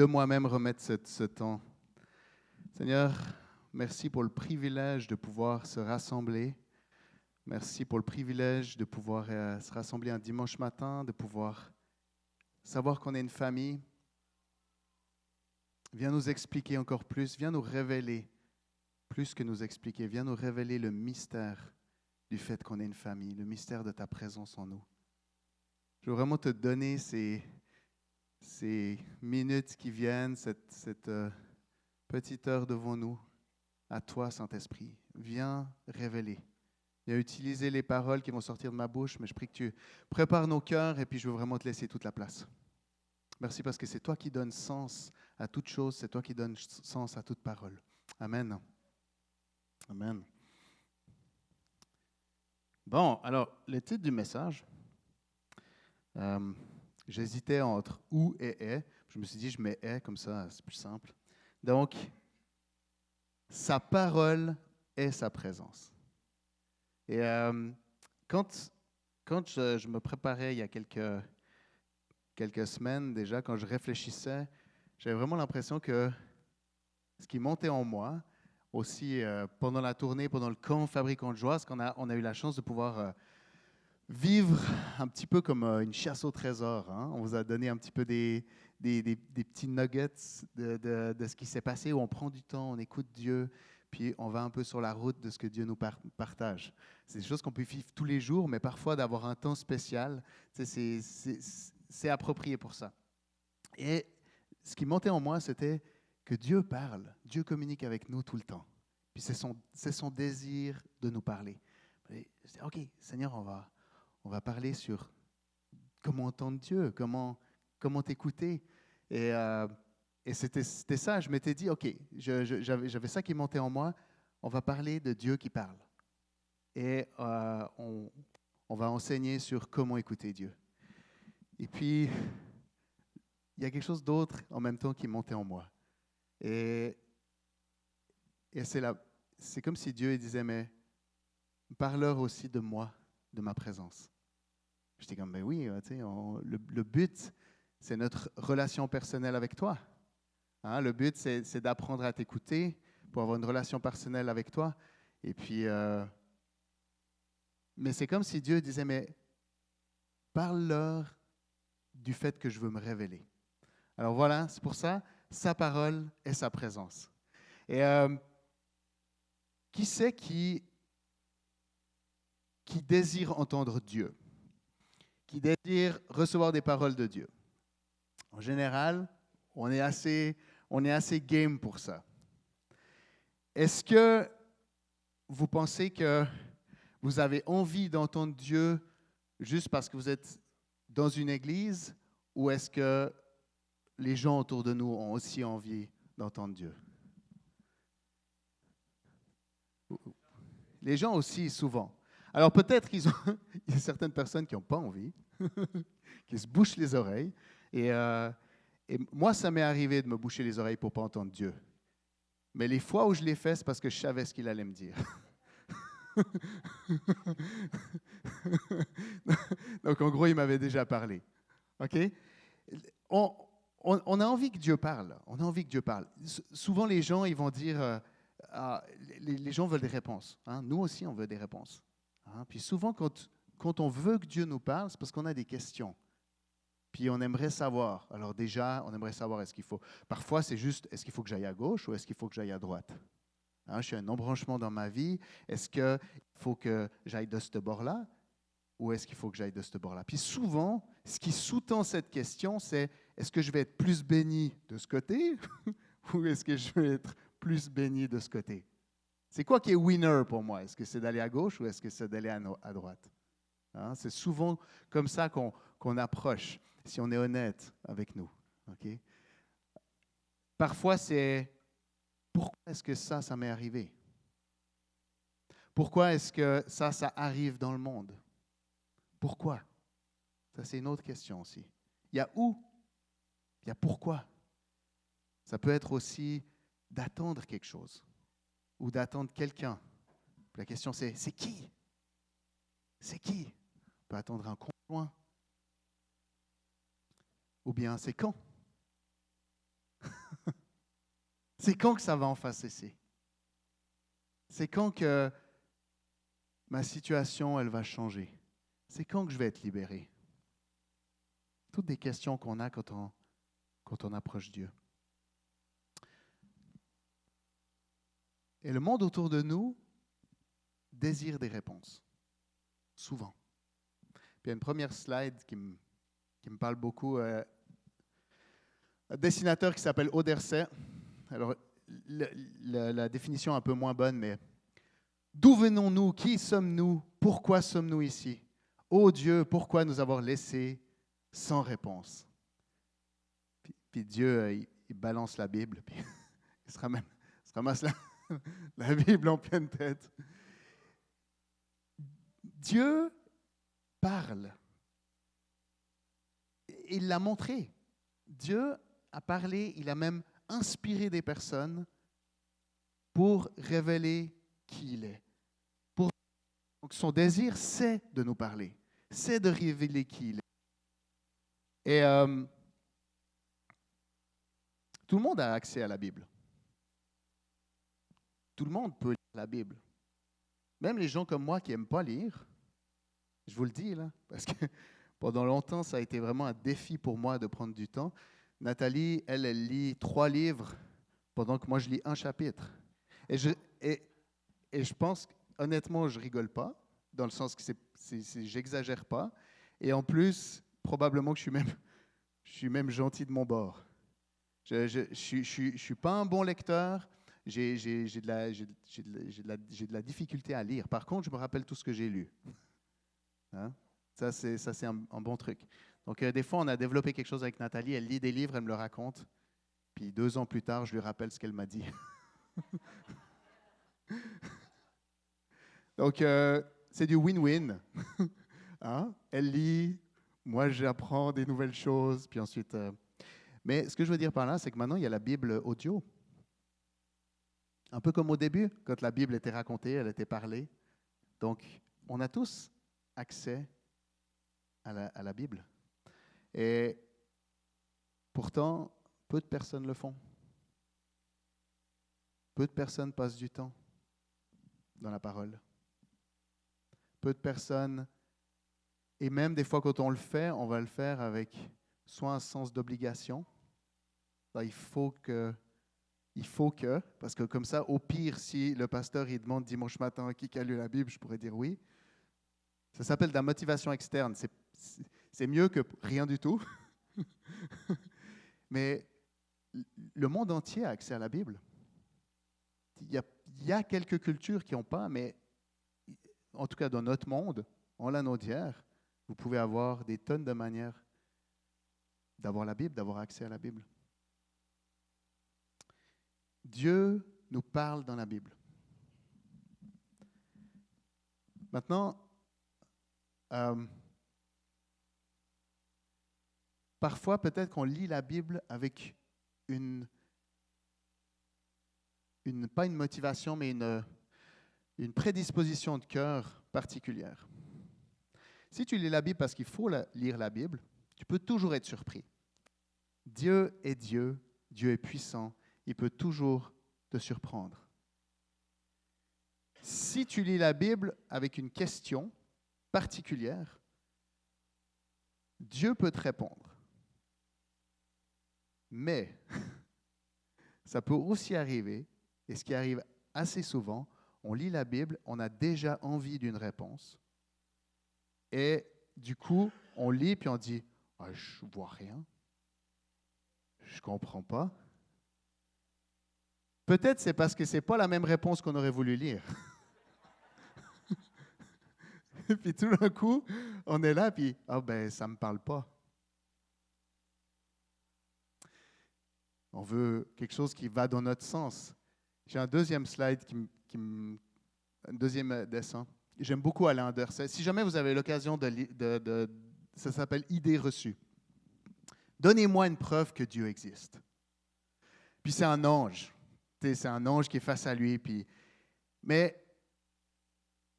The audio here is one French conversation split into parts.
moi-même remettre ce temps. Seigneur, merci pour le privilège de pouvoir se rassembler. Merci pour le privilège de pouvoir se rassembler un dimanche matin, de pouvoir savoir qu'on est une famille. Viens nous expliquer encore plus, viens nous révéler plus que nous expliquer. Viens nous révéler le mystère du fait qu'on est une famille, le mystère de ta présence en nous. Je veux vraiment te donner ces minutes qui viennent, cette petite heure devant nous, à toi, Saint-Esprit. Viens révéler. Viens utiliser les paroles qui vont sortir de ma bouche, mais je prie que tu prépares nos cœurs et puis je veux vraiment te laisser toute la place. Merci parce que c'est toi qui donnes sens à toute chose, c'est toi qui donnes sens à toute parole. Amen. Amen. Bon, alors, le titre du message, j'hésitais entre ou et est. Je me suis dit, je mets est, comme ça, c'est plus simple. Donc, sa parole est sa présence. Et quand je me préparais il y a quelques semaines déjà, quand je réfléchissais, j'avais vraiment l'impression que ce qui montait en moi, aussi pendant la tournée, pendant le camp Fabricants de joie, parce qu'on a eu la chance de pouvoir vivre un petit peu comme une chasse au trésor. Hein. On vous a donné un petit peu des petits nuggets de ce qui s'est passé, où on prend du temps, on écoute Dieu, puis on va un peu sur la route de ce que Dieu nous partage. C'est des choses qu'on peut vivre tous les jours, mais parfois d'avoir un temps spécial, c'est approprié pour ça. Et ce qui montait en moi, c'était que Dieu parle, Dieu communique avec nous tout le temps. Puis c'est son désir de nous parler. Et je dis, OK, Seigneur, on va parler sur comment entendre Dieu, comment t'écouter. Et c'était ça, je m'étais dit, OK, j'avais ça qui montait en moi, on va parler de Dieu qui parle. Et on va enseigner sur comment écouter Dieu. Et puis, il y a quelque chose d'autre en même temps qui montait en moi. Et c'est comme si Dieu disait, mais parle-leur aussi de moi, de ma présence. J'étais comme, ben oui, tu sais, le but, c'est notre relation personnelle avec toi. Hein, le but, c'est d'apprendre à t'écouter pour avoir une relation personnelle avec toi. Et puis, mais c'est comme si Dieu disait, mais parle-leur du fait que je veux me révéler. Alors voilà, c'est pour ça, sa parole est sa présence. Et qui c'est qui désire entendre Dieu? Qui désire recevoir des paroles de Dieu? En général, on est assez game pour ça. Est-ce que vous pensez que vous avez envie d'entendre Dieu juste parce que vous êtes dans une église, ou est-ce que les gens autour de nous ont aussi envie d'entendre Dieu? Les gens aussi, souvent. Alors peut-être il y a certaines personnes qui n'ont pas envie, qui se bouchent les oreilles. Et moi, ça m'est arrivé de me boucher les oreilles pour ne pas entendre Dieu. Mais les fois où je l'ai fait, c'est parce que je savais ce qu'il allait me dire. Donc en gros, il m'avait déjà parlé. OK? On a envie que Dieu parle. On a envie que Dieu parle. Souvent, les gens, ils vont dire... les gens veulent des réponses. Hein? Nous aussi, on veut des réponses. Hein? Puis souvent, quand on veut que Dieu nous parle, c'est parce qu'on a des questions. Puis on aimerait savoir. Alors déjà, on aimerait savoir est-ce qu'il faut... Parfois, c'est juste, est-ce qu'il faut que j'aille à gauche ou est-ce qu'il faut que j'aille à droite? Hein? Je suis un embranchement dans ma vie. Est-ce qu'il faut que j'aille de ce bord-là ou est-ce qu'il faut que j'aille de ce bord-là? Puis souvent, ce qui sous-tend cette question, c'est est-ce que je vais être plus béni de ce côté ou est-ce que je vais être plus béni de ce côté? C'est quoi qui est winner pour moi? Est-ce que c'est d'aller à gauche ou est-ce que c'est d'aller à droite? Hein? C'est souvent comme ça qu'on approche, si on est honnête avec nous. Okay? Parfois, c'est pourquoi est-ce que ça m'est arrivé? Pourquoi est-ce que ça arrive dans le monde? Pourquoi? Ça, c'est une autre question aussi. Il y a où? Il y a pourquoi? Ça peut être aussi d'attendre quelque chose ou d'attendre quelqu'un. La question, c'est qui? C'est qui? On peut attendre un conjoint. Ou bien, c'est quand? C'est quand que ça va enfin cesser? C'est quand que ma situation, elle va changer? C'est quand que je vais être libéré? Toutes des questions qu'on a quand on approche Dieu. Et le monde autour de nous désire des réponses, souvent. Puis il y a une première slide qui me parle beaucoup. Un dessinateur qui s'appelle Oderset. Alors, la définition est un peu moins bonne, mais d'où venons-nous? Qui sommes-nous? Pourquoi sommes-nous ici? Ô Dieu, pourquoi nous avoir laissés sans réponse? Puis Dieu, il balance la Bible, puis il se ramasse la Bible en pleine tête. Dieu parle. Il l'a montré. Dieu a parlé, il a même inspiré des personnes pour révéler qui il est. Donc son désir, c'est de nous parler, c'est de révéler qui il est. Et tout le monde a accès à la Bible. Tout le monde peut lire la Bible. Même les gens comme moi qui n'aiment pas lire, je vous le dis là, parce que pendant longtemps, ça a été vraiment un défi pour moi de prendre du temps. Nathalie, elle lit 3 livres pendant que moi, je lis un chapitre. Et je pense, honnêtement, je rigole pas, dans le sens que j'exagère pas. Et en plus, probablement que je suis même gentil de mon bord. Je suis pas un bon lecteur. J'ai de la difficulté à lire. Par contre, je me rappelle tout ce que j'ai lu. Hein? Ça, c'est un bon truc. Donc, des fois, on a développé quelque chose avec Nathalie. Elle lit des livres, elle me le raconte. Puis 2 ans plus tard, je lui rappelle ce qu'elle m'a dit. Donc, c'est du win-win. Hein? Elle lit, moi, j'apprends des nouvelles choses. Puis ensuite... Mais ce que je veux dire par là, c'est que maintenant, il y a la Bible audio. Un peu comme au début, quand la Bible était racontée, elle était parlée. Donc, on a tous accès à la Bible. Et pourtant, peu de personnes le font. Peu de personnes passent du temps dans la parole. Peu de personnes, et même des fois quand on le fait, on va le faire avec soit un sens d'obligation. Il faut que, parce que comme ça, au pire, si le pasteur il demande dimanche matin qui a lu la Bible, je pourrais dire oui. Ça s'appelle de la motivation externe. C'est mieux que rien du tout. Mais le monde entier a accès à la Bible. Il y a quelques cultures qui n'ont pas, mais en tout cas dans notre monde, en la nôtre, vous pouvez avoir des tonnes de manières d'avoir la Bible, d'avoir accès à la Bible. Dieu nous parle dans la Bible. Maintenant, parfois, peut-être qu'on lit la Bible avec pas une motivation, mais une prédisposition de cœur particulière. Si tu lis la Bible parce qu'il faut lire la Bible, tu peux toujours être surpris. Dieu est Dieu, Dieu est puissant, il peut toujours te surprendre. Si tu lis la Bible avec une question particulière, Dieu peut te répondre. Mais ça peut aussi arriver, et ce qui arrive assez souvent, on lit la Bible, on a déjà envie d'une réponse, et du coup, on lit puis on dit « Ah, je ne vois rien, je ne comprends pas ». Peut-être c'est parce que ce n'est pas la même réponse qu'on aurait voulu lire. Et puis tout d'un coup, on est là, puis « Ah ben, ça ne me parle pas ». On veut quelque chose qui va dans notre sens. J'ai un deuxième slide, un deuxième dessin. J'aime beaucoup Alain Anderset. Si jamais vous avez l'occasion ça s'appelle « Idées reçues ». Donnez-moi une preuve que Dieu existe. Puis c'est un ange. C'est un ange qui est face à lui. Mais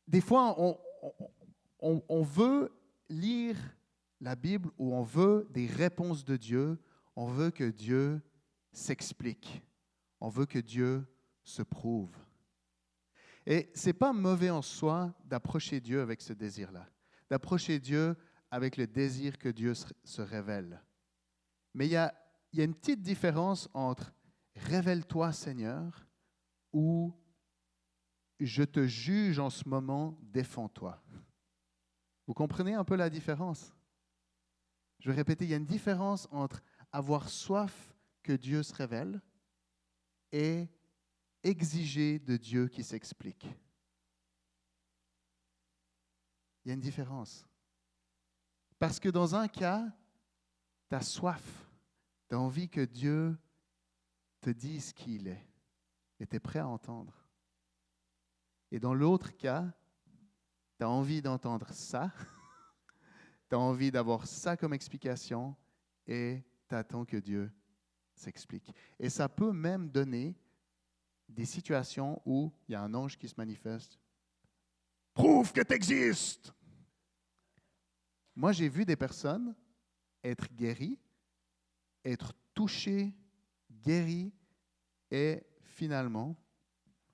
des fois, on veut lire la Bible ou on veut des réponses de Dieu. On veut que Dieu s'explique. On veut que Dieu se prouve. Et ce n'est pas mauvais en soi d'approcher Dieu avec ce désir-là, d'approcher Dieu avec le désir que Dieu se révèle. Mais il y a une petite différence entre « révèle-toi Seigneur » ou « je te juge en ce moment, défends-toi ». Vous comprenez un peu la différence? Je vais répéter, il y a une différence entre avoir soif que Dieu se révèle et exiger de Dieu qui s'explique. Il y a une différence. Parce que dans un cas, tu as soif, tu as envie que Dieu te dise qui il est et tu es prêt à entendre. Et dans l'autre cas, tu as envie d'entendre ça, tu as envie d'avoir ça comme explication et tu attends que Dieu s'explique. Et ça peut même donner des situations où il y a un ange qui se manifeste. Prouve que tu existes! Moi, j'ai vu des personnes être guéries, être touchées, guéries, et finalement,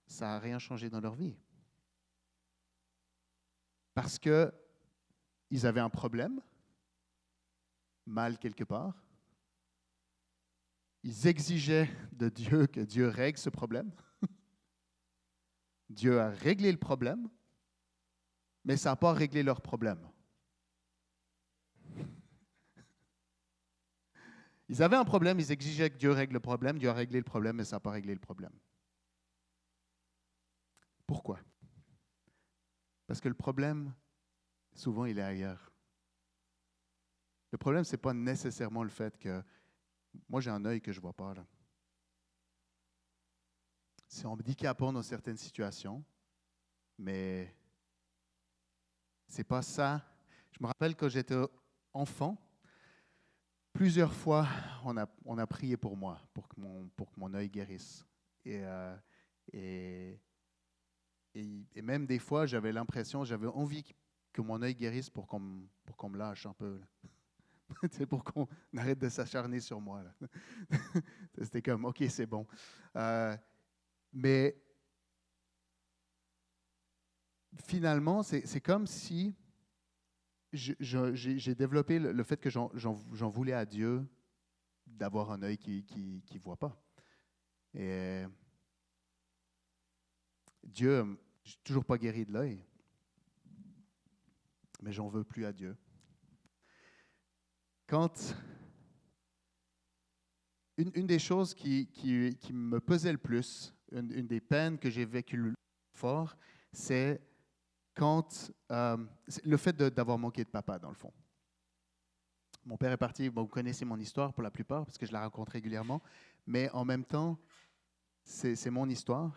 ça n'a rien changé dans leur vie. Parce qu'ils avaient un problème, mal quelque part. Ils exigeaient de Dieu que Dieu règle ce problème. Dieu a réglé le problème, mais ça n'a pas réglé leur problème. Ils avaient un problème, ils exigeaient que Dieu règle le problème. Dieu a réglé le problème, mais ça n'a pas réglé le problème. Pourquoi? Parce que le problème, souvent, il est ailleurs. Le problème, ce n'est pas nécessairement le fait que moi, j'ai un œil que je ne vois pas. Là. C'est handicapant dans certaines situations, mais ce n'est pas ça. Je me rappelle quand j'étais enfant, plusieurs fois, on a prié pour moi, pour que mon œil guérisse. Et même des fois, j'avais l'impression, j'avais envie que mon œil guérisse pour qu'on me lâche un peu. C'est pour qu'on arrête de s'acharner sur moi. Là. C'était comme, OK, c'est bon. Mais finalement, c'est comme si j'ai développé le fait que j'en voulais à Dieu d'avoir un œil qui ne voit pas. Et Dieu, je ne suis toujours pas guéri de l'œil, mais j'en veux plus à Dieu. Quand une des choses qui me pesait le plus, une des peines que j'ai vécues fort, c'est le fait d'avoir manqué de papa, dans le fond. Mon père est parti, vous connaissez mon histoire pour la plupart, parce que je la raconte régulièrement, mais en même temps, c'est mon histoire.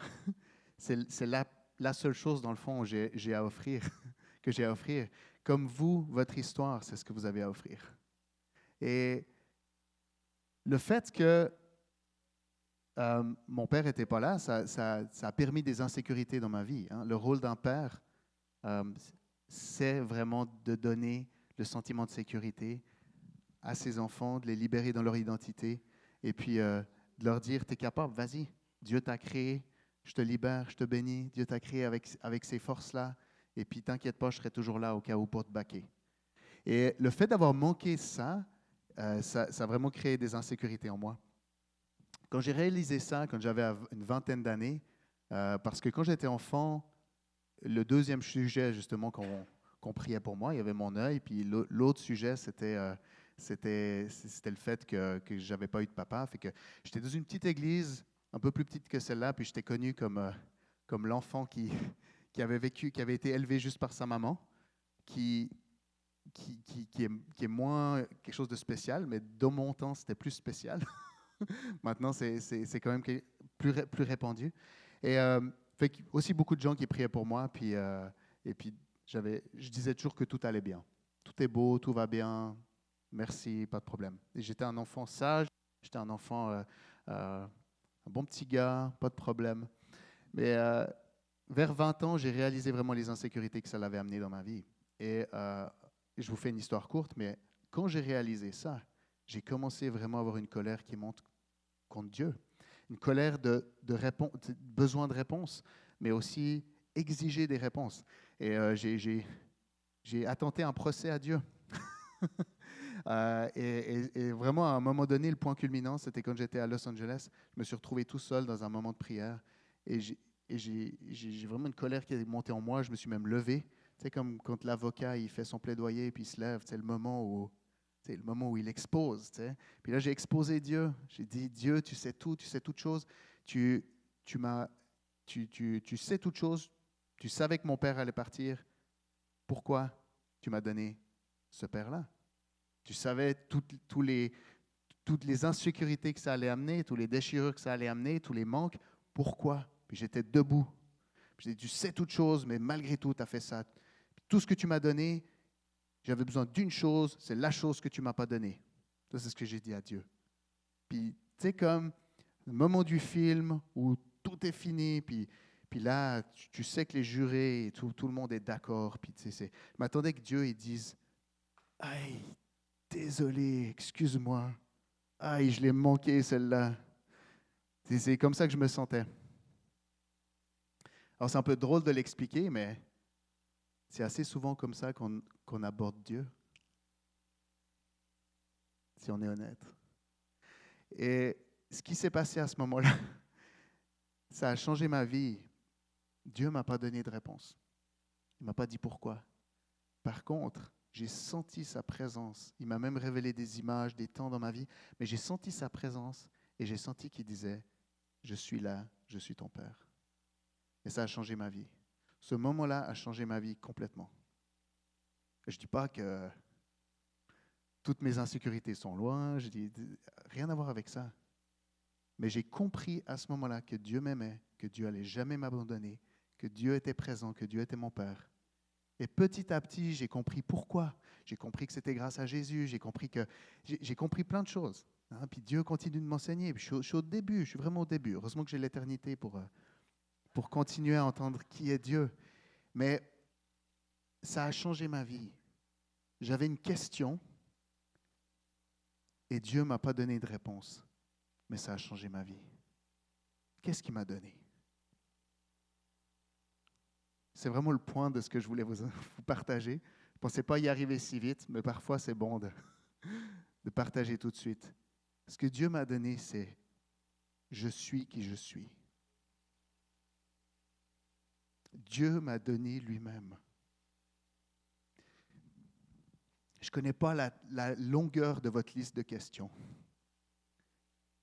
C'est la seule chose, dans le fond, que j'ai à offrir. Comme vous, votre histoire, c'est ce que vous avez à offrir. Et le fait que mon père n'était pas là, ça a permis des insécurités dans ma vie. Hein. Le rôle d'un père, c'est vraiment de donner le sentiment de sécurité à ses enfants, de les libérer dans leur identité et puis de leur dire, tu es capable, vas-y, Dieu t'a créé, je te libère, je te bénis, Dieu t'a créé avec ces forces-là et puis t'inquiète pas, je serai toujours là au cas où pour te baquer. Et le fait d'avoir manqué ça a vraiment créé des insécurités en moi. Quand j'ai réalisé ça, quand j'avais une vingtaine d'années, parce que quand j'étais enfant, le deuxième sujet justement qu'on priait pour moi, il y avait mon œil, puis l'autre sujet, c'était le fait que je n'avais pas eu de papa. Fait que j'étais dans une petite église, un peu plus petite que celle-là, puis j'étais connu comme l'enfant qui avait été élevé juste par sa maman, qui est moins quelque chose de spécial, mais dans mon temps, c'était plus spécial. Maintenant, c'est quand même plus répandu. Et fait aussi beaucoup de gens qui priaient pour moi, et puis je disais toujours que tout allait bien. Tout est beau, tout va bien, merci, pas de problème. Et j'étais un enfant sage, j'étais un enfant, un bon petit gars, pas de problème. Mais vers 20 ans, j'ai réalisé vraiment les insécurités que ça l'avait amené dans ma vie. Et je vous fais une histoire courte, mais quand j'ai réalisé ça, j'ai commencé vraiment à avoir une colère qui monte contre Dieu. une colère de besoin de réponse, mais aussi exiger des réponses. Et j'ai attenté un procès à Dieu. Et vraiment, à un moment donné, le point culminant, c'était quand j'étais à Los Angeles. Je me suis retrouvé tout seul dans un moment de prière. Et j'ai vraiment une colère qui est montée en moi. Je me suis même levé. Tu sais, comme quand l'avocat il fait son plaidoyer et puis il se lève, c'est le moment où, le moment où il expose. Tu sais. Puis là, j'ai exposé Dieu. J'ai dit, Dieu, tu sais tout, tu sais toutes choses. Tu, tu sais toutes choses. Tu savais que mon père allait partir. Pourquoi tu m'as donné ce père-là? Tu savais toutes les insécurités que ça allait amener, tous les déchirures que ça allait amener, tous les manques. Pourquoi? Puis j'étais debout. Puis j'ai dit, tu sais toutes choses, mais malgré tout, tu as fait ça. Puis tout ce que tu m'as donné, j'avais besoin d'une chose, c'est la chose que tu ne m'as pas donnée. Ça, c'est ce que j'ai dit à Dieu. Puis, tu sais, comme le moment du film où tout est fini, puis là, tu sais que les jurés et tout le monde est d'accord. Puis, tu sais, je m'attendais que Dieu il dise, aïe, désolé, excuse-moi. Aïe, je l'ai manqué celle-là. C'est comme ça que je me sentais. Alors c'est un peu drôle de l'expliquer, mais c'est assez souvent comme ça qu'on aborde Dieu, si on est honnête. Et ce qui s'est passé à ce moment-là, ça a changé ma vie. Dieu ne m'a pas donné de réponse. Il ne m'a pas dit pourquoi. Par contre, j'ai senti sa présence. Il m'a même révélé des images, des temps dans ma vie, mais j'ai senti sa présence et j'ai senti qu'il disait, je suis là, je suis ton Père. Et ça a changé ma vie. Ce moment-là a changé ma vie complètement. Et je ne dis pas que toutes mes insécurités sont loin, je dis rien à voir avec ça. Mais j'ai compris à ce moment-là que Dieu m'aimait, que Dieu allait jamais m'abandonner, que Dieu était présent, que Dieu était mon Père. Et petit à petit, j'ai compris pourquoi. J'ai compris que c'était grâce à Jésus. J'ai compris plein de choses. Hein. Puis Dieu continue de m'enseigner. Je suis au début, je suis vraiment au début. Heureusement que j'ai l'éternité pour continuer à entendre qui est Dieu. Mais ça a changé ma vie. J'avais une question et Dieu ne m'a pas donné de réponse. Mais ça a changé ma vie. Qu'est-ce qu'il m'a donné? C'est vraiment le point de ce que je voulais vous partager. Je ne pensais pas y arriver si vite, mais parfois c'est bon de partager tout de suite. Ce que Dieu m'a donné, c'est « Je suis qui je suis ». Dieu m'a donné lui-même. Je ne connais pas la longueur de votre liste de questions.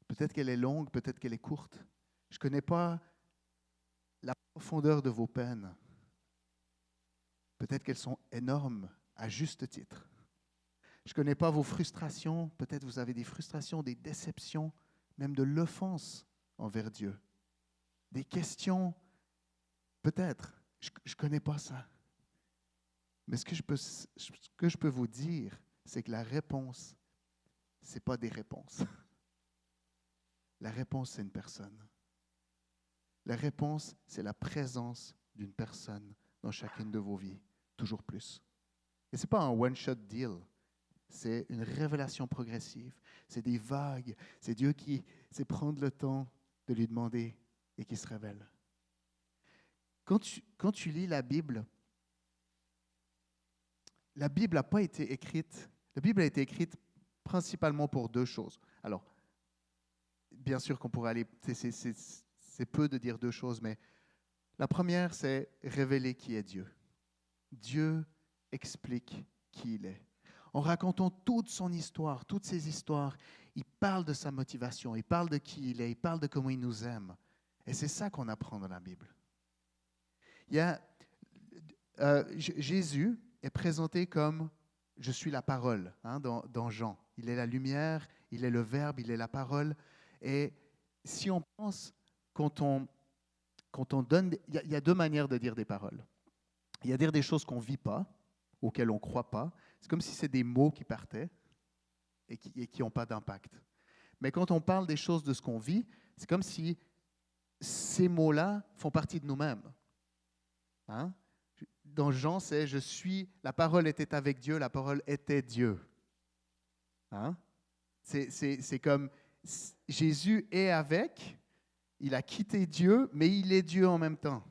Peut-être qu'elle est longue, peut-être qu'elle est courte. Je ne connais pas la profondeur de vos peines. Peut-être qu'elles sont énormes à juste titre. Je ne connais pas vos frustrations. Peut-être vous avez des frustrations, des déceptions, même de l'offense envers Dieu. Des questions, peut-être. Je ne connais pas ça. Mais ce que je peux vous dire, c'est que la réponse, ce n'est pas des réponses. La réponse, c'est une personne. La réponse, c'est la présence d'une personne dans chacune de vos vies, toujours plus. Et ce n'est pas un one-shot deal, c'est une révélation progressive, c'est des vagues, c'est Dieu qui sait prendre le temps de lui demander et qui se révèle. Quand tu lis la Bible n'a pas été écrite, la Bible a été écrite principalement pour deux choses. Alors, bien sûr qu'on pourrait aller, c'est peu de dire deux choses, mais la première, c'est révéler qui est Dieu. Dieu explique qui il est. En racontant toute son histoire, toutes ses histoires, il parle de sa motivation, il parle de qui il est, il parle de comment il nous aime. Et c'est ça qu'on apprend dans la Bible. Il y a, Jésus est présenté comme « je suis la parole » dans Jean. Il est la lumière, il est le Verbe, il est la parole. Et si on pense, quand on donne, il y a deux manières de dire des paroles. Il y a dire des choses qu'on ne vit pas, auxquelles on ne croit pas. C'est comme si c'est des mots qui partaient et qui n'ont pas d'impact. Mais quand on parle des choses de ce qu'on vit, c'est comme si ces mots-là font partie de nous-mêmes. Hein? Dans Jean, c'est « je suis », la parole était avec Dieu, la parole était Dieu. Hein? C'est comme Jésus est avec, il a quitté Dieu, mais il est Dieu en même temps.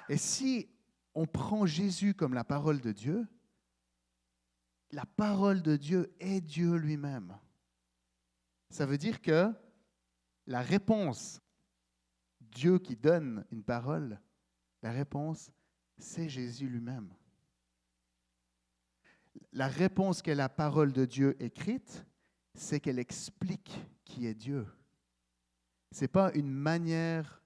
Et si on prend Jésus comme la parole de Dieu, la parole de Dieu est Dieu lui-même. Ça veut dire que la réponse, Dieu qui donne une parole, la réponse, c'est Jésus lui-même. La réponse qu'est la parole de Dieu écrite, c'est qu'elle explique qui est Dieu. Ce n'est pas une manière,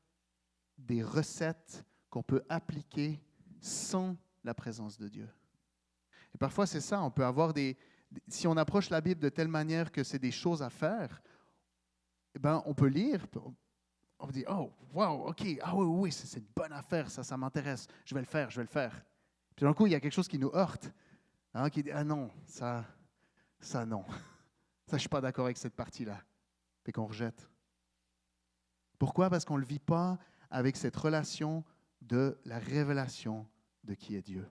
des recettes qu'on peut appliquer sans la présence de Dieu. Et parfois, c'est ça, on peut avoir si on approche la Bible de telle manière que c'est des choses à faire, eh ben, on peut lire, on dit, oh, wow, OK, ah oui, oui, c'est une bonne affaire, ça m'intéresse, je vais le faire. Puis d'un coup, il y a quelque chose qui nous heurte, hein, qui dit, ah non, ça non, ça, je ne suis pas d'accord avec cette partie-là, et qu'on rejette. Pourquoi? Parce qu'on ne le vit pas avec cette relation de la révélation de qui est Dieu.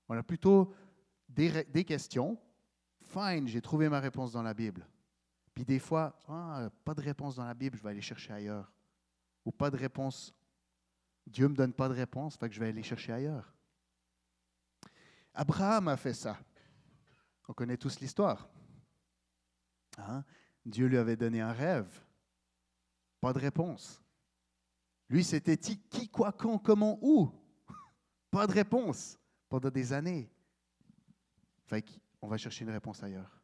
On a plutôt des questions. Fine, j'ai trouvé ma réponse dans la Bible. Puis des fois, pas de réponse dans la Bible, je vais aller chercher ailleurs. Ou pas de réponse, Dieu ne me donne pas de réponse, fait que je vais aller chercher ailleurs. Abraham a fait ça. On connaît tous l'histoire. Hein? Dieu lui avait donné un rêve. Pas de réponse. Lui, c'était qui, quoi, quand, comment, où. Pas de réponse pendant des années. Fait qu'on va chercher une réponse ailleurs.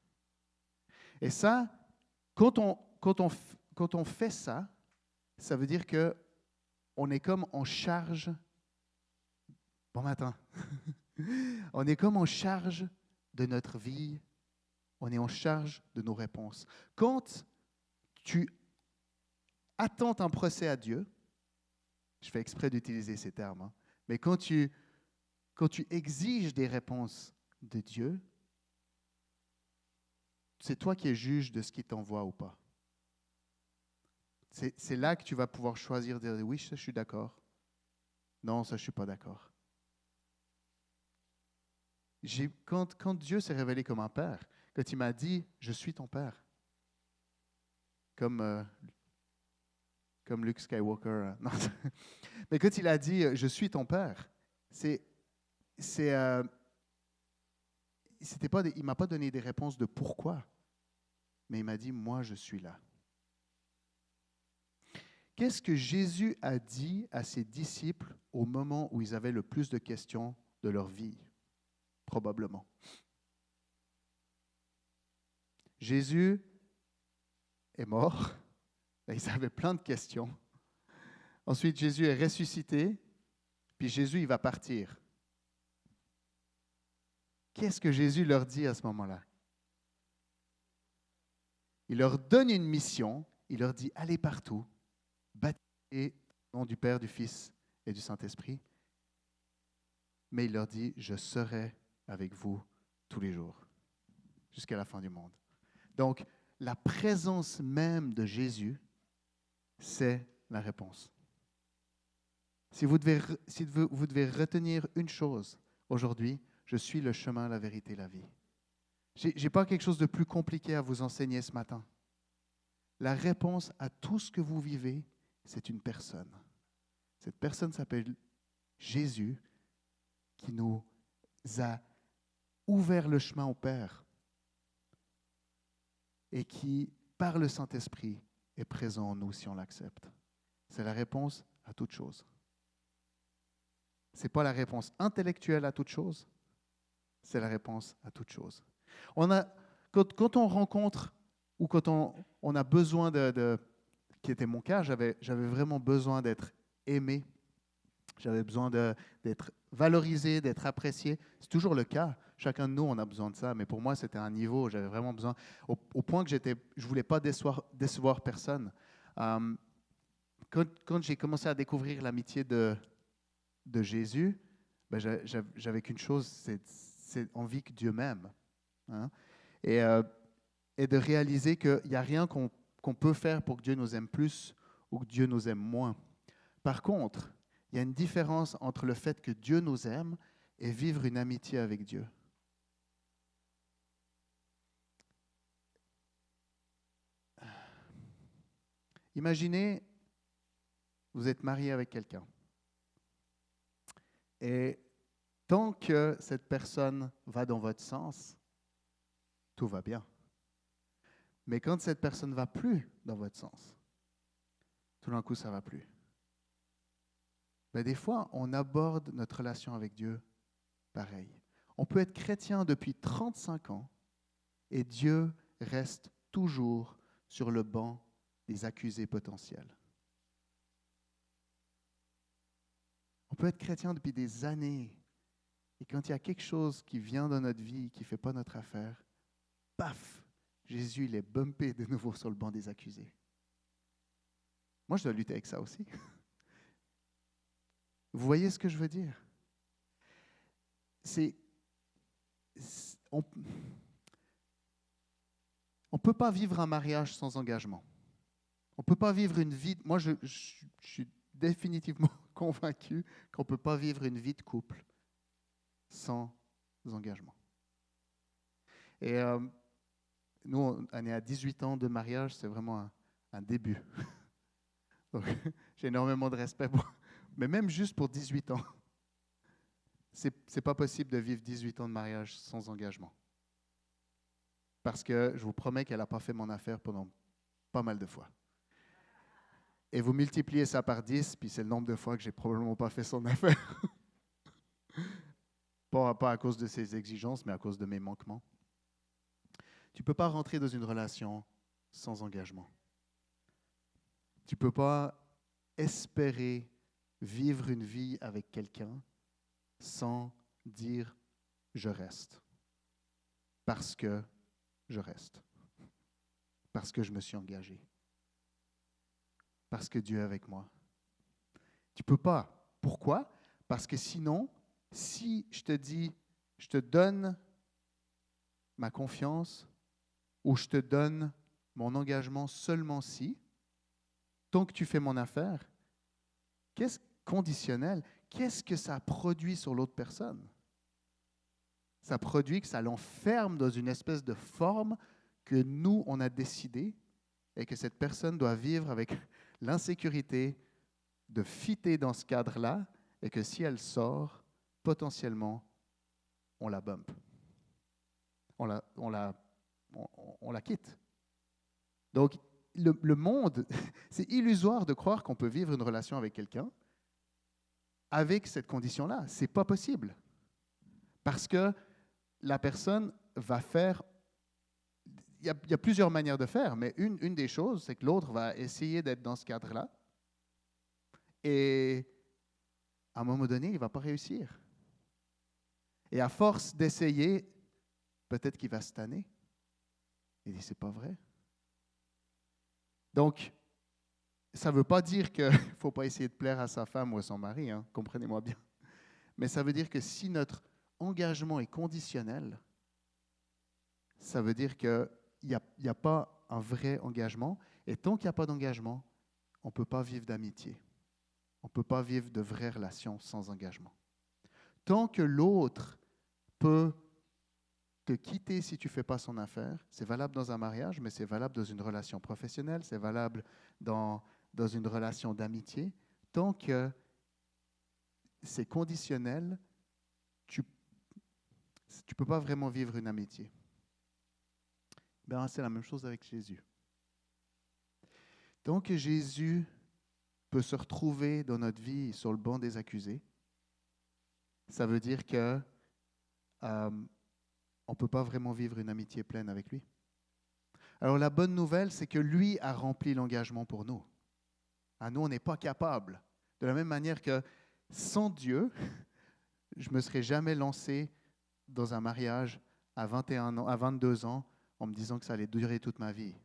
Et ça, quand on fait ça, ça veut dire qu'on est comme en charge. Bon matin. On est comme en charge de notre vie. On est en charge de nos réponses. Quand tu attentes un procès à Dieu, je fais exprès d'utiliser ces termes, hein, mais quand tu exiges des réponses de Dieu, c'est toi qui es juge de ce qu'il t'envoie ou pas. C'est là que tu vas pouvoir choisir de dire oui, ça, je suis d'accord. Non, ça, je ne suis pas d'accord. Quand Dieu s'est révélé comme un père, quand il m'a dit « Je suis ton père », comme Luke Skywalker. Non. Mais quand il a dit « Je suis ton père », il ne m'a pas donné des réponses de pourquoi, mais il m'a dit « Moi, je suis là ». Qu'est-ce que Jésus a dit à ses disciples au moment où ils avaient le plus de questions de leur vie? Probablement. Jésus est mort, et ils avaient plein de questions. Ensuite, Jésus est ressuscité, puis Jésus, il va partir. Qu'est-ce que Jésus leur dit à ce moment-là? Il leur donne une mission, il leur dit « Allez partout, baptisez au nom du Père, du Fils et du Saint-Esprit. » Mais il leur dit « Je serai avec vous tous les jours, jusqu'à la fin du monde. » Donc, la présence même de Jésus, c'est la réponse. Si vous devez retenir une chose aujourd'hui, je suis le chemin, la vérité, la vie. Je n'ai pas quelque chose de plus compliqué à vous enseigner ce matin. La réponse à tout ce que vous vivez, c'est une personne. Cette personne s'appelle Jésus, qui nous a ouvert le chemin au Père et qui, par le Saint-Esprit, est présent en nous si on l'accepte. C'est la réponse à toute chose. Ce n'est pas la réponse intellectuelle à toute chose, c'est la réponse à toute chose. Quand on rencontre ou quand on a besoin qui était mon cas, j'avais vraiment besoin d'être aimé, j'avais besoin d'être valorisé, d'être apprécié. C'est toujours le cas. Chacun de nous, on a besoin de ça. Mais pour moi, c'était un niveau où j'avais vraiment besoin, au point que je ne voulais pas décevoir personne. Quand j'ai commencé à découvrir l'amitié de Jésus, ben j'avais qu'une chose, c'est envie que Dieu m'aime. Hein? Et de réaliser qu'il n'y a rien qu'on peut faire pour que Dieu nous aime plus ou que Dieu nous aime moins. Par contre, il y a une différence entre le fait que Dieu nous aime et vivre une amitié avec Dieu. Imaginez vous êtes marié avec quelqu'un. Et tant que cette personne va dans votre sens, tout va bien. Mais quand cette personne ne va plus dans votre sens, tout d'un coup, ça ne va plus. Mais des fois, on aborde notre relation avec Dieu pareil. On peut être chrétien depuis 35 ans et Dieu reste toujours sur le banc des accusés potentiels. On peut être chrétien depuis des années et quand il y a quelque chose qui vient dans notre vie qui ne fait pas notre affaire, paf, Jésus il est bumpé de nouveau sur le banc des accusés. Moi, je dois lutter avec ça aussi. Vous voyez ce que je veux dire? On ne peut pas vivre un mariage sans engagement. On ne peut pas vivre une vie... Moi, je suis définitivement convaincu qu'on ne peut pas vivre une vie de couple sans engagement. Et nous, on est à 18 ans de mariage, c'est vraiment un début. Donc, j'ai énormément de respect pour... Mais même juste pour 18 ans, c'est pas possible de vivre 18 ans de mariage sans engagement. Parce que je vous promets qu'elle n'a pas fait mon affaire pendant pas mal de fois. Et vous multipliez ça par 10, puis c'est le nombre de fois que j'ai probablement pas fait son affaire. Pas à cause de ses exigences, mais à cause de mes manquements. Tu ne peux pas rentrer dans une relation sans engagement. Tu ne peux pas espérer vivre une vie avec quelqu'un sans dire « je reste ». Parce que je reste. Parce que je me suis engagé. Parce que Dieu est avec moi. Tu ne peux pas. Pourquoi? Parce que sinon, si je te dis, je te donne ma confiance ou je te donne mon engagement seulement si, tant que tu fais mon affaire, qu'est-ce conditionnel? Qu'est-ce que ça produit sur l'autre personne? Ça produit que ça l'enferme dans une espèce de forme que nous, on a décidé et que cette personne doit vivre avec l'insécurité de fitter dans ce cadre-là et que si elle sort, potentiellement, on la bump. On la quitte. Donc, le monde, c'est illusoire de croire qu'on peut vivre une relation avec quelqu'un avec cette condition-là. Ce n'est pas possible. Parce que la personne va faire... Il y a plusieurs manières de faire, mais une des choses, c'est que l'autre va essayer d'être dans ce cadre-là. Et à un moment donné, il ne va pas réussir. Et à force d'essayer, peut-être qu'il va se tanner. Il dit, c'est pas vrai. Donc, ça ne veut pas dire qu'il ne faut pas essayer de plaire à sa femme ou à son mari, hein, comprenez-moi bien. Mais ça veut dire que si notre engagement est conditionnel, ça veut dire qu'il n'y a pas un vrai engagement. Et tant qu'il n'y a pas d'engagement, on ne peut pas vivre d'amitié. On ne peut pas vivre de vraies relations sans engagement. Tant que l'autre peut te quitter si tu ne fais pas son affaire, c'est valable dans un mariage, mais c'est valable dans une relation professionnelle, c'est valable dans une relation d'amitié. Tant que c'est conditionnel, tu ne peux pas vraiment vivre une amitié. Ben, c'est la même chose avec Jésus. Tant que Jésus peut se retrouver dans notre vie sur le banc des accusés, ça veut dire que on ne peut pas vraiment vivre une amitié pleine avec lui. Alors la bonne nouvelle, c'est que lui a rempli l'engagement pour nous. Nous, on n'est pas capable. De la même manière que sans Dieu, je ne me serais jamais lancé dans un mariage à 21 ans, à 22 ans, en me disant que ça allait durer toute ma vie.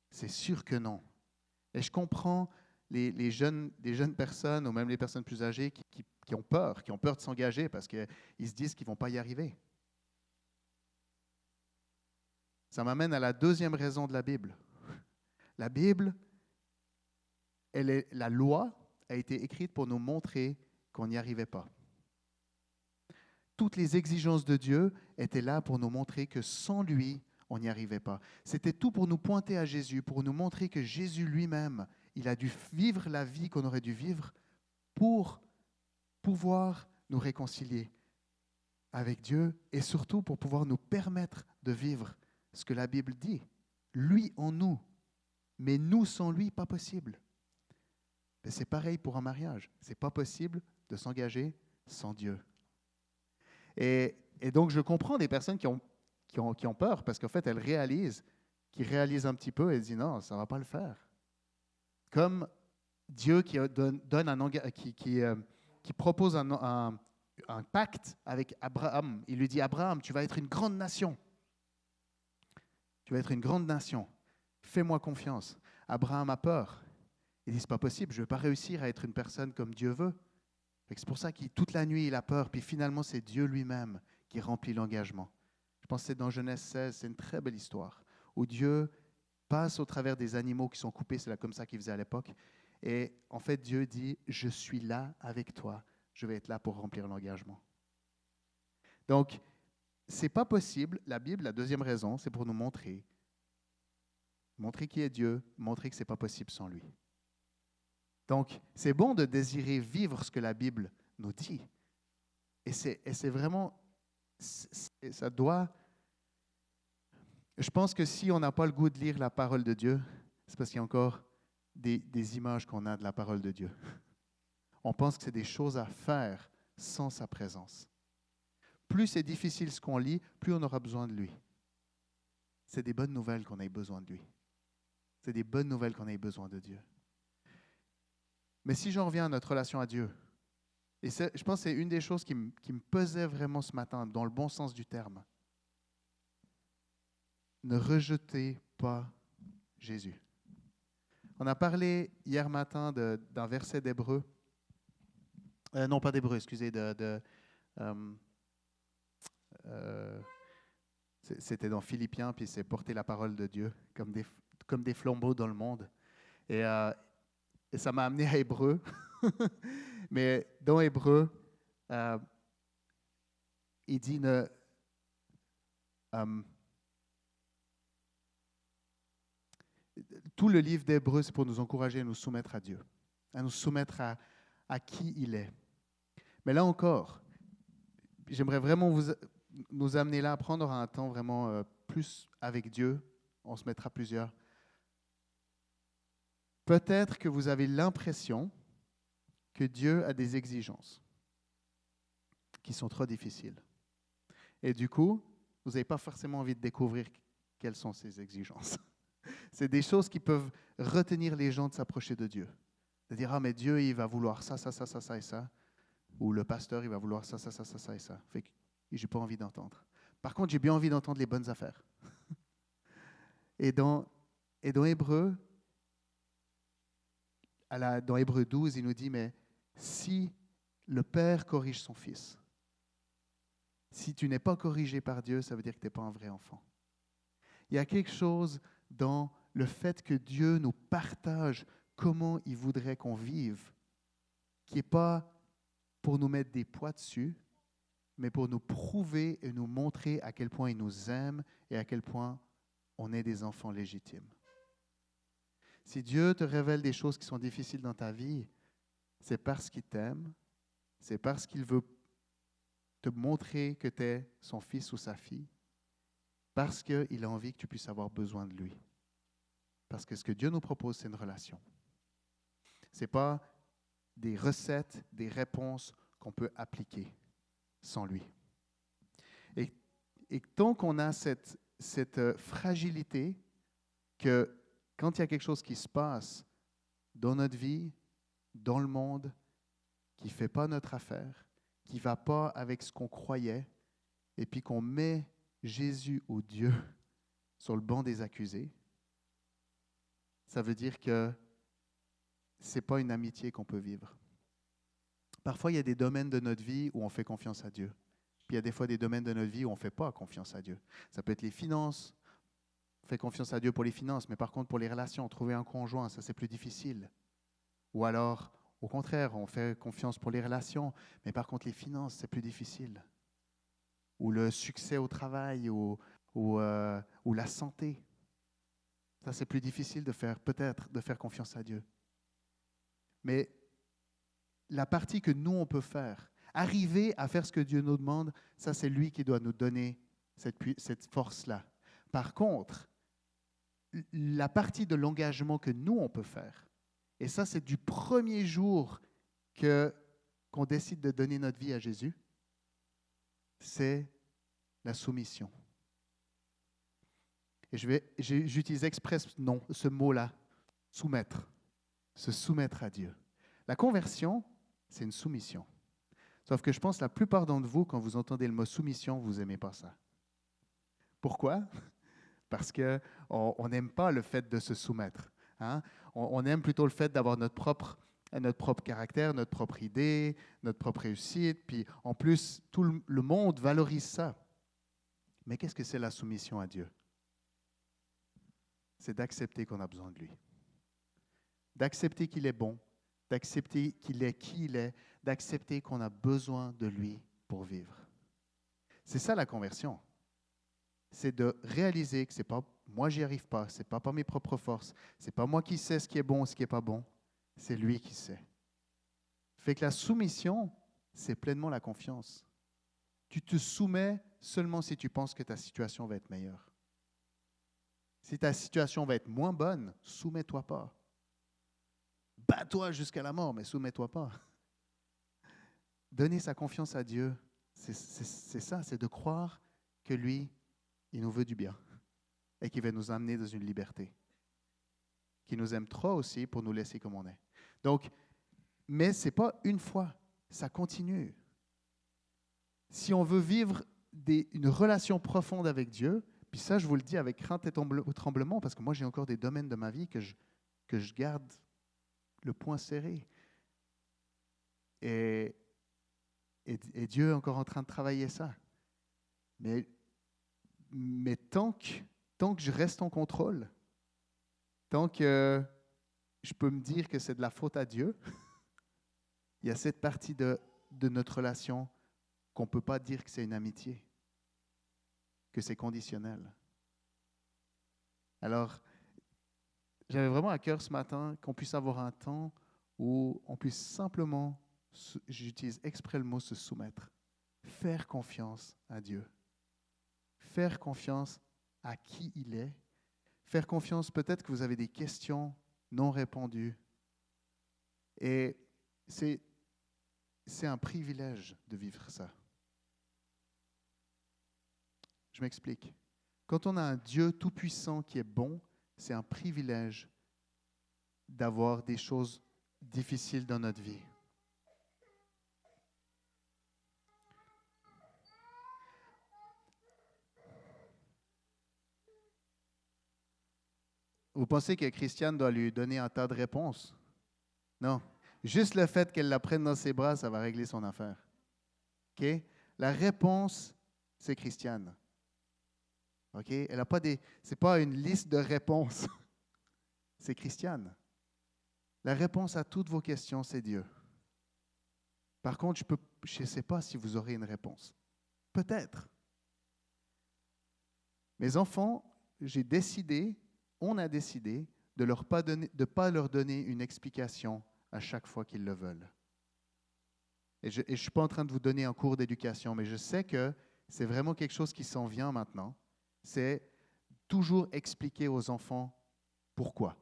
C'est sûr que non. Et je comprends les jeunes personnes, ou même les personnes plus âgées, qui ont peur de s'engager parce qu'ils se disent qu'ils ne vont pas y arriver. Ça m'amène à la deuxième raison de la Bible. La Bible, la loi a été écrite pour nous montrer qu'on n'y arrivait pas. Toutes les exigences de Dieu étaient là pour nous montrer que sans lui, on n'y arrivait pas. C'était tout pour nous pointer à Jésus, pour nous montrer que Jésus lui-même, il a dû vivre la vie qu'on aurait dû vivre pour pouvoir nous réconcilier avec Dieu et surtout pour pouvoir nous permettre de vivre ce que la Bible dit. Lui en nous, mais nous sans lui, pas possible. Et c'est pareil pour un mariage. Ce n'est pas possible de s'engager sans Dieu. Et donc, je comprends des personnes qui ont peur parce qu'en fait, elles réalisent un petit peu et disent non, ça ne va pas le faire. Comme Dieu qui propose un pacte avec Abraham. Il lui dit, Abraham, tu vas être une grande nation. Tu vas être une grande nation. Fais-moi confiance. Abraham a peur. Il dit, c'est pas possible, je ne vais pas réussir à être une personne comme Dieu veut. C'est pour ça que toute la nuit, il a peur. Puis finalement, c'est Dieu lui-même qui remplit l'engagement. Je pense que c'est dans Genèse 16, c'est une très belle histoire, où Dieu passe au travers des animaux qui sont coupés, c'est là comme ça qu'il faisait à l'époque. Et en fait, Dieu dit, je suis là avec toi, je vais être là pour remplir l'engagement. Donc, ce n'est pas possible. La Bible, la deuxième raison, c'est pour nous montrer qui est Dieu, montrer que ce n'est pas possible sans lui. Donc, c'est bon de désirer vivre ce que la Bible nous dit. Et c'est vraiment, ça doit... Je pense que si on n'a pas le goût de lire la parole de Dieu, c'est parce qu'il y a encore des images qu'on a de la parole de Dieu. On pense que c'est des choses à faire sans sa présence. Plus c'est difficile ce qu'on lit, plus on aura besoin de lui. C'est des bonnes nouvelles qu'on ait besoin de lui. C'est des bonnes nouvelles qu'on ait besoin de Dieu. Mais si j'en reviens à notre relation à Dieu, et je pense que c'est une des choses qui me pesait vraiment ce matin, dans le bon sens du terme. Ne rejetez pas Jésus. On a parlé hier matin d'un verset d'Hébreu. Non, pas d'Hébreu, excusez. C'était dans Philippiens, puis c'est porter la parole de Dieu comme des flambeaux dans le monde. Et ça m'a amené à Hébreu. Mais dans Hébreu, il dit tout le livre d'Hébreu, c'est pour nous encourager à nous soumettre à Dieu, à nous soumettre à qui il est. Mais là encore, j'aimerais vraiment nous amener là à prendre un temps vraiment plus avec Dieu. On se mettra plusieurs. Peut-être que vous avez l'impression que Dieu a des exigences qui sont trop difficiles. Et du coup, vous n'avez pas forcément envie de découvrir quelles sont ces exigences. C'est des choses qui peuvent retenir les gens de s'approcher de Dieu. De dire, ah mais Dieu, il va vouloir ça, ça, ça, ça, ça et ça. Ou le pasteur, il va vouloir ça, ça, ça, ça, ça et ça. Fait que je n'ai pas envie d'entendre. Par contre, j'ai bien envie d'entendre les bonnes affaires. Et dans Hébreu, dans Hébreu 12, il nous dit, mais si le Père corrige son Fils, si tu n'es pas corrigé par Dieu, ça veut dire que tu n'es pas un vrai enfant. Il y a quelque chose dans le fait que Dieu nous partage comment il voudrait qu'on vive, qui n'est pas pour nous mettre des poids dessus, mais pour nous prouver et nous montrer à quel point il nous aime et à quel point on est des enfants légitimes. Si Dieu te révèle des choses qui sont difficiles dans ta vie, c'est parce qu'il t'aime, c'est parce qu'il veut te montrer que tu es son fils ou sa fille, parce qu'il a envie que tu puisses avoir besoin de lui. Parce que ce que Dieu nous propose, c'est une relation. Ce n'est pas des recettes, des réponses qu'on peut appliquer sans lui. Et tant qu'on a cette fragilité que quand il y a quelque chose qui se passe dans notre vie, dans le monde, qui ne fait pas notre affaire, qui ne va pas avec ce qu'on croyait, et puis qu'on met Jésus ou Dieu sur le banc des accusés, ça veut dire que ce n'est pas une amitié qu'on peut vivre. Parfois, il y a des domaines de notre vie où on fait confiance à Dieu. Puis il y a des fois des domaines de notre vie où on ne fait pas confiance à Dieu. Ça peut être les finances. On fait confiance à Dieu pour les finances, mais par contre, pour les relations, trouver un conjoint, ça, c'est plus difficile. Ou alors, au contraire, on fait confiance pour les relations, mais par contre, les finances, c'est plus difficile. Ou le succès au travail, ou la santé. Ça, c'est plus difficile peut-être de faire confiance à Dieu. Mais la partie que nous, on peut faire, arriver à faire ce que Dieu nous demande, ça, c'est lui qui doit nous donner cette force-là. Par contre, la partie de l'engagement que nous, on peut faire, et ça, c'est du premier jour qu'on décide de donner notre vie à Jésus, c'est la soumission. Et j'utilise exprès ce mot-là, soumettre, se soumettre à Dieu. La conversion, c'est une soumission. Sauf que je pense que la plupart d'entre vous, quand vous entendez le mot soumission, vous n'aimez pas ça. Pourquoi? Parce qu'on n'aime pas le fait de se soumettre. Hein? On aime plutôt le fait d'avoir notre propre caractère, notre propre idée, notre propre réussite. Puis en plus, tout le monde valorise ça. Mais qu'est-ce que c'est la soumission à Dieu? C'est d'accepter qu'on a besoin de lui. D'accepter qu'il est bon, d'accepter qu'il est qui il est, d'accepter qu'on a besoin de lui pour vivre. C'est ça la conversion. C'est de réaliser que c'est pas moi, j'y arrive pas, c'est pas par mes propres forces, c'est pas moi qui sais ce qui est bon, ce qui est pas bon, c'est lui qui sait. Fait que la soumission, c'est pleinement la confiance. Tu te soumets seulement si tu penses que ta situation va être meilleure. Si ta situation va être moins bonne, soumets-toi pas. Bats-toi jusqu'à la mort, mais soumets-toi pas. Donner sa confiance à Dieu, c'est ça, c'est de croire que lui, il nous veut du bien et qu'il va nous amener dans une liberté. Qu'il nous aime trop aussi pour nous laisser comme on est. Donc, mais ce n'est pas une fois, ça continue. Si on veut vivre une relation profonde avec Dieu, puis ça, je vous le dis avec crainte et tremblement, parce que moi, j'ai encore des domaines de ma vie que je garde le poing serré. Et Dieu est encore en train de travailler ça. Mais tant que je reste en contrôle, tant que je peux me dire que c'est de la faute à Dieu, il y a cette partie de notre relation qu'on ne peut pas dire que c'est une amitié, que c'est conditionnel. Alors, j'avais vraiment à cœur ce matin qu'on puisse avoir un temps où on puisse simplement, j'utilise exprès le mot se soumettre, faire confiance à Dieu, faire confiance à qui il est, faire confiance, peut-être que vous avez des questions non répondues. Et c'est un privilège de vivre ça. Je m'explique. Quand on a un Dieu tout-puissant qui est bon, c'est un privilège d'avoir des choses difficiles dans notre vie. Vous pensez que Christiane doit lui donner un tas de réponses? Non. Juste le fait qu'elle la prenne dans ses bras, ça va régler son affaire. OK? La réponse, c'est Christiane. OK? Elle a pas c'est pas une liste de réponses. C'est Christiane. La réponse à toutes vos questions, c'est Dieu. Par contre, je ne sais pas si vous aurez une réponse. Peut-être. Mes enfants, on a décidé de ne pas leur donner une explication à chaque fois qu'ils le veulent. Et je ne suis pas en train de vous donner un cours d'éducation, mais je sais que c'est vraiment quelque chose qui s'en vient maintenant. C'est toujours expliquer aux enfants pourquoi.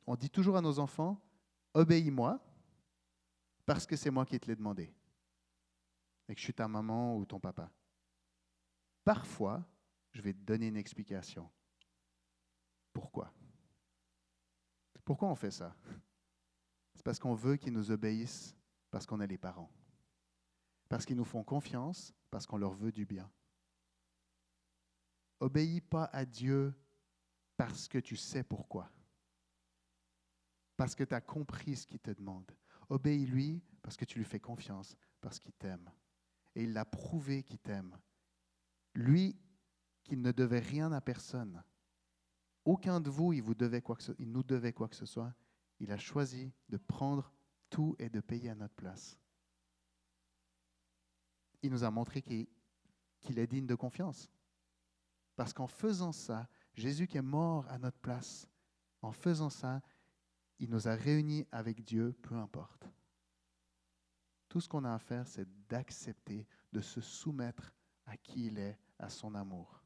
On dit toujours à nos enfants, obéis-moi parce que c'est moi qui te l'ai demandé. Et que je suis ta maman ou ton papa. Parfois, je vais te donner une explication. Pourquoi? Pourquoi on fait ça? C'est parce qu'on veut qu'ils nous obéissent parce qu'on est les parents. Parce qu'ils nous font confiance, parce qu'on leur veut du bien. Obéis pas à Dieu parce que tu sais pourquoi. Parce que tu as compris ce qu'il te demande. Obéis-lui parce que tu lui fais confiance, parce qu'il t'aime. Et il l'a prouvé qu'il t'aime. Lui, qui ne devait rien à personne. Aucun de vous, il nous devait quoi que ce soit. Il a choisi de prendre tout et de payer à notre place. Il nous a montré qu'il est digne de confiance. Parce qu'en faisant ça, Jésus qui est mort à notre place, En faisant ça, il nous a réunis avec Dieu, peu importe. Tout ce qu'on a à faire, c'est d'accepter, de se soumettre à qui il est, à son amour.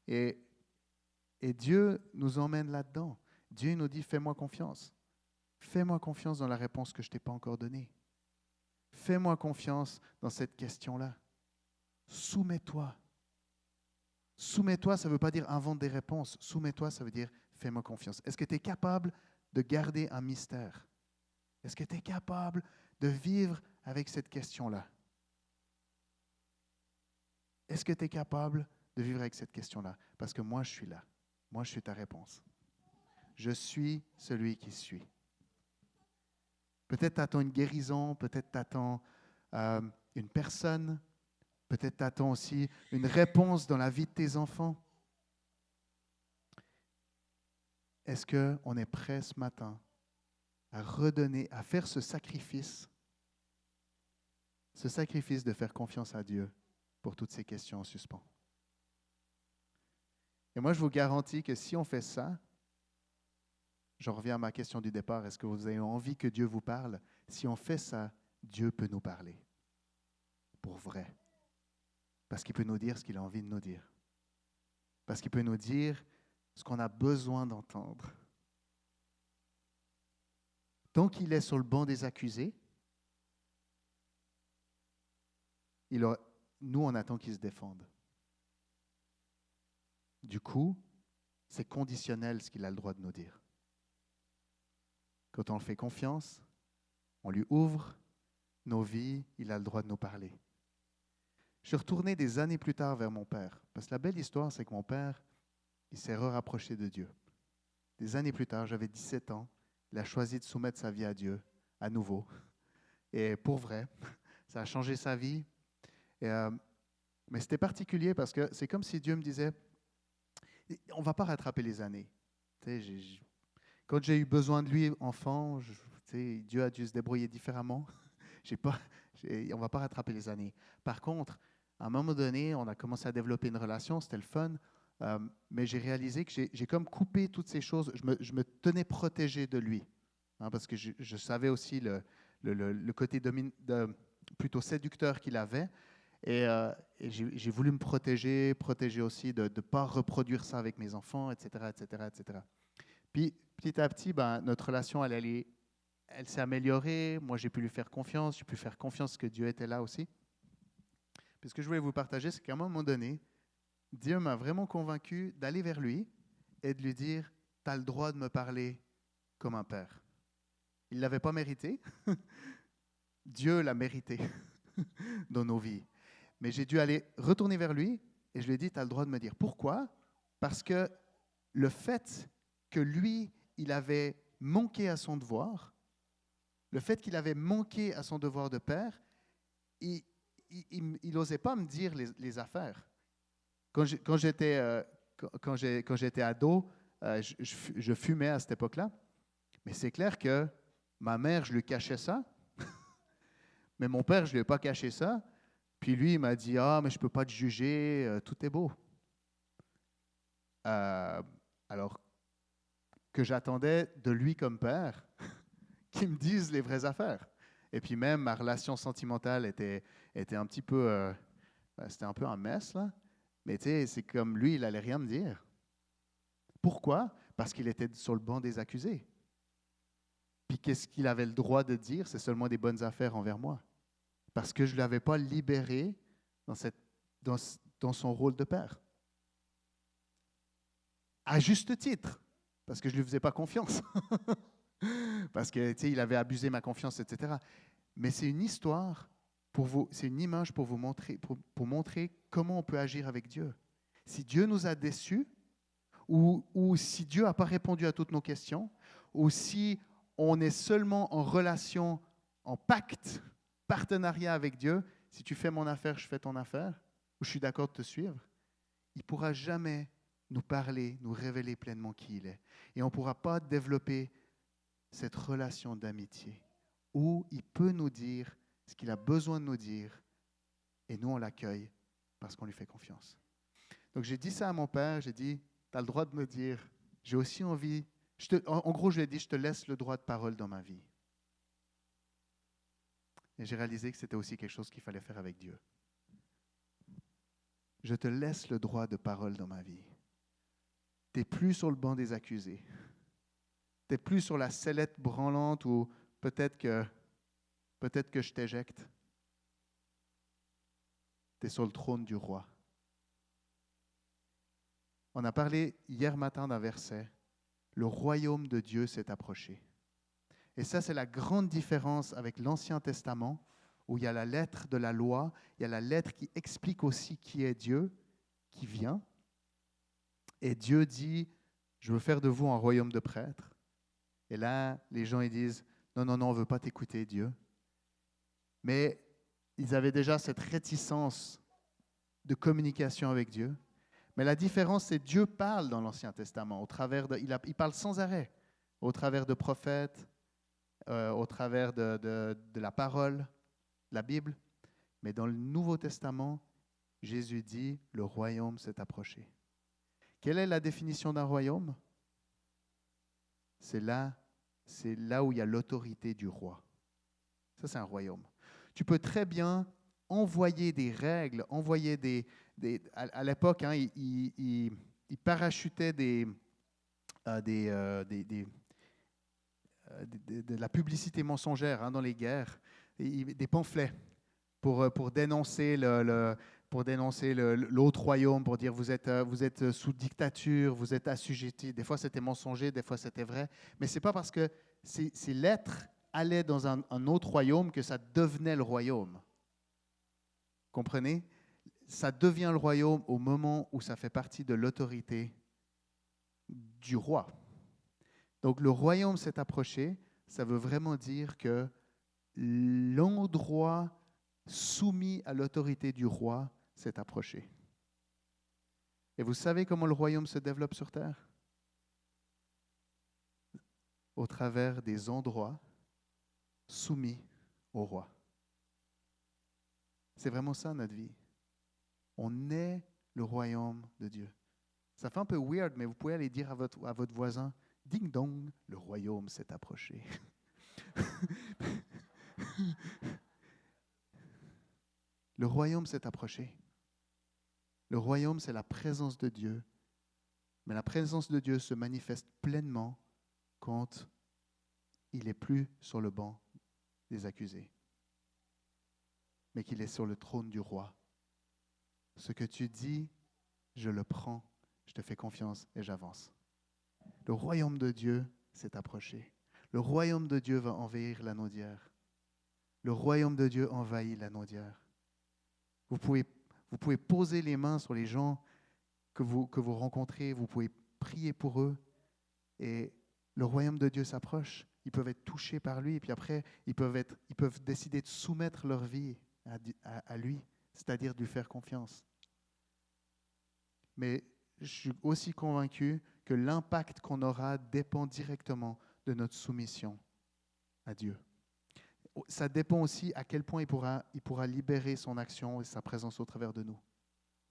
Et Dieu nous emmène là-dedans. Dieu nous dit, fais-moi confiance. Fais-moi confiance dans la réponse que je ne t'ai pas encore donnée. Fais-moi confiance dans cette question-là. Soumets-toi. Soumets-toi, ça ne veut pas dire invente des réponses. Soumets-toi, ça veut dire fais-moi confiance. Est-ce que tu es capable de garder un mystère? Est-ce que tu es capable de vivre avec cette question-là? Est-ce que tu es capable de vivre avec cette question-là? Parce que moi, je suis là. Moi, je suis ta réponse. Je suis celui qui suit. Peut-être t'attends une guérison, peut-être t'attends une personne, peut-être t'attends aussi une réponse dans la vie de tes enfants. Est-ce qu'on est prêt ce matin à redonner, à faire ce sacrifice de faire confiance à Dieu pour toutes ces questions en suspens? Et moi, je vous garantis que si on fait ça, j'en reviens à ma question du départ, est-ce que vous avez envie que Dieu vous parle? Si on fait ça, Dieu peut nous parler. Pour vrai. Parce qu'il peut nous dire ce qu'il a envie de nous dire. Parce qu'il peut nous dire ce qu'on a besoin d'entendre. Tant qu'il est sur le banc des accusés, nous, on attend qu'il se défende. Du coup, c'est conditionnel ce qu'il a le droit de nous dire. Quand on le fait confiance, on lui ouvre nos vies, il a le droit de nous parler. Je suis retourné des années plus tard vers mon père. Parce que la belle histoire, c'est que mon père, il s'est rapproché de Dieu. Des années plus tard, j'avais 17 ans, il a choisi de soumettre sa vie à Dieu, à nouveau. Et pour vrai, ça a changé sa vie. Mais c'était particulier parce que c'est comme si Dieu me disait, on ne va pas rattraper les années. Quand j'ai eu besoin de lui, enfant, Dieu a dû se débrouiller différemment. On ne va pas rattraper les années. Par contre, à un moment donné, on a commencé à développer une relation, c'était le fun, mais j'ai réalisé que j'ai comme coupé toutes ces choses. Je me tenais protégé de lui, parce que je savais aussi le côté plutôt séducteur qu'il avait. Et j'ai voulu me protéger aussi de ne pas reproduire ça avec mes enfants, etc., etc., etc. Puis, petit à petit, notre relation, elle s'est améliorée. Moi, j'ai pu lui faire confiance. J'ai pu faire confiance que Dieu était là aussi. Puis ce que je voulais vous partager, c'est qu'à un moment donné, Dieu m'a vraiment convaincu d'aller vers lui et de lui dire, tu as le droit de me parler comme un père. Il ne l'avait pas mérité. Dieu l'a mérité dans nos vies. Mais j'ai dû aller retourner vers lui et je lui ai dit, tu as le droit de me dire. Pourquoi? Parce que le fait que lui, il avait manqué à son devoir, le fait qu'il avait manqué à son devoir de père, il n'osait pas me dire les affaires. Quand j'étais ado, je fumais à cette époque-là. Mais c'est clair que ma mère, je lui cachais ça. Mais mon père, je ne lui ai pas caché ça. Puis lui, il m'a dit, ah, mais je ne peux pas te juger, tout est beau. Alors que j'attendais de lui comme père qu'il me dise les vraies affaires. Et puis même, ma relation sentimentale était un petit peu... c'était un peu un mess, là. Mais tu sais, c'est comme lui, il n'allait rien me dire. Pourquoi? Parce qu'il était sur le banc des accusés. Puis qu'est-ce qu'il avait le droit de dire? C'est seulement des bonnes affaires envers moi. Parce que je ne l'avais pas libéré dans son rôle de père. À juste titre, parce que je ne lui faisais pas confiance. Parce que, tu sais, il avait abusé ma confiance, etc. Mais c'est une histoire pour vous, c'est une image pour vous montrer, pour montrer comment on peut agir avec Dieu. Si Dieu nous a déçus, ou si Dieu n'a pas répondu à toutes nos questions, ou si on est seulement en relation, en pacte, partenariat avec Dieu, si tu fais mon affaire, je fais ton affaire, ou je suis d'accord de te suivre, il ne pourra jamais nous parler, nous révéler pleinement qui il est. Et on ne pourra pas développer cette relation d'amitié où il peut nous dire ce qu'il a besoin de nous dire et nous on l'accueille parce qu'on lui fait confiance. Donc j'ai dit ça à mon père, j'ai dit, tu as le droit de me dire, j'ai aussi envie En gros, je lui ai dit, je te laisse le droit de parole dans ma vie. Et j'ai réalisé que c'était aussi quelque chose qu'il fallait faire avec Dieu. Je te laisse le droit de parole dans ma vie. Tu n'es plus sur le banc des accusés. Tu n'es plus sur la sellette branlante où peut-être que je t'éjecte. Tu es sur le trône du roi. On a parlé hier matin d'un verset. Le royaume de Dieu s'est approché. Et ça, c'est la grande différence avec l'Ancien Testament, où il y a la lettre de la loi, il y a la lettre qui explique aussi qui est Dieu, qui vient. Et Dieu dit, je veux faire de vous un royaume de prêtres. Et là, les gens ils disent, non, on ne veut pas t'écouter, Dieu. Mais ils avaient déjà cette réticence de communication avec Dieu. Mais la différence, c'est que Dieu parle dans l'Ancien Testament, il parle sans arrêt, au travers de prophètes, au travers de la parole, la Bible. Mais dans le Nouveau Testament, Jésus dit, le royaume s'est approché. Quelle est la définition d'un royaume? C'est là où il y a l'autorité du roi. Ça, c'est un royaume. Tu peux très bien envoyer des règles, à l'époque, ils parachutaient de la publicité mensongère dans les guerres, des pamphlets pour dénoncer l'autre royaume, pour dire vous êtes sous dictature, vous êtes assujettis. Des fois, c'était mensonger, des fois, c'était vrai. Mais ce n'est pas parce que ces lettres allaient dans un autre royaume que ça devenait le royaume. Comprenez? Ça devient le royaume au moment où ça fait partie de l'autorité du roi. Donc, le royaume s'est approché. Ça veut vraiment dire que l'endroit soumis à l'autorité du roi s'est approché. Et vous savez comment le royaume se développe sur terre? Au travers des endroits soumis au roi. C'est vraiment ça notre vie. On est le royaume de Dieu. Ça fait un peu weird, mais vous pouvez aller dire à votre voisin, ding dong, le royaume s'est approché. Le royaume s'est approché. Le royaume, c'est la présence de Dieu. Mais la présence de Dieu se manifeste pleinement quand il n'est plus sur le banc des accusés, mais qu'il est sur le trône du roi. Ce que tu dis, je le prends, je te fais confiance et j'avance. Le royaume de Dieu s'est approché. Le royaume de Dieu va envahir la Naudière. Le royaume de Dieu envahit la Naudière. Vous pouvez poser les mains sur les gens que vous rencontrez, vous pouvez prier pour eux et le royaume de Dieu s'approche. Ils peuvent être touchés par lui et puis après, ils peuvent décider de soumettre leur vie à lui, c'est-à-dire de lui faire confiance. Mais je suis aussi convaincu que l'impact qu'on aura dépend directement de notre soumission à Dieu. Ça dépend aussi à quel point il pourra libérer son action et sa présence au travers de nous.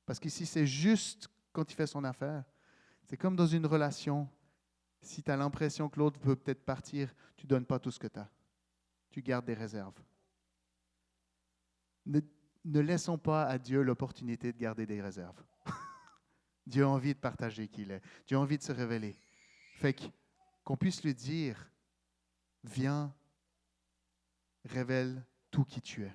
Parce qu'ici, c'est juste quand il fait son affaire. C'est comme dans une relation. Si tu as l'impression que l'autre veut peut-être partir, tu ne donnes pas tout ce que tu as. Tu gardes des réserves. Ne laissons pas à Dieu l'opportunité de garder des réserves. Dieu a envie de partager qui il est. Dieu a envie de se révéler. Fait qu'on puisse lui dire, viens, révèle tout qui tu es.